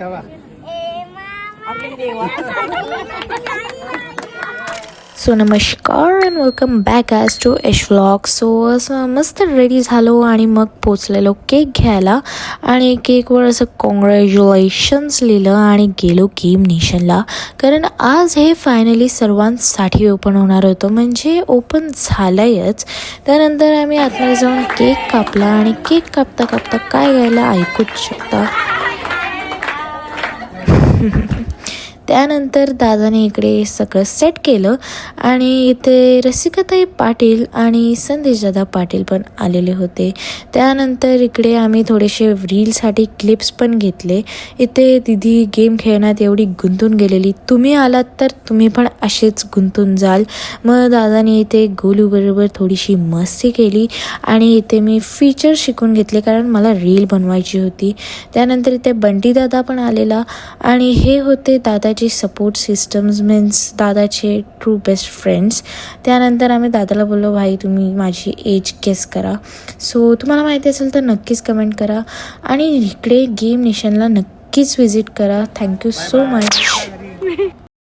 So नमस्कार and welcome back as to Ash vlog. So असं मस्त रेडी झालो आणि मग पोचलेलो केक घ्यायला आणि केकवर असं कॉंग्रॅच्युलेशन्स लिहिलं आणि गेलो गेम नेशनला. कारण आज हे फायनली सर्वांसाठी ओपन होणार होतं, म्हणजे ओपन झालंयच. त्यानंतर आम्ही आतमध्ये जाऊन केक कापला आणि केक कापता कापता काय गायला ऐकूच शकता. त्यानंतर दादाने इकडे सगळं सेट केलं आणि इथे रसिकाताई पाटील आणि संदेशदादा पाटील पण आलेले होते. त्यानंतर इकडे आम्ही थोडेसे रीलसाठी क्लिप्स पण घेतले. इथे दिदी गेम खेळण्यात एवढी गुंतून गेलेली, तुम्ही आलात तर तुम्ही पण असेच गुंतून जाल. मग दादाने इथे गोलूबरोबर थोडीशी मस्ती केली आणि इथे मी फीचर शिकून घेतले कारण मला रील बनवायची होती. त्यानंतर इथे बंटी दादा पण आलेला आणि हे होते दादाचे सपोर्ट सिस्टम्स, मीन्स दादाचे ट्रू बेस्ट फ्रेंड्स. त्यानंतर आम्ही दादाला बोललो, भाई तुम्ही माझी एज गेस करा. सो तुम्हाला माहिती असेल तर नक्कीच कमेंट करा आणि इकडे गेम नेशनला नक्कीच व्हिजिट करा. Thank you so much.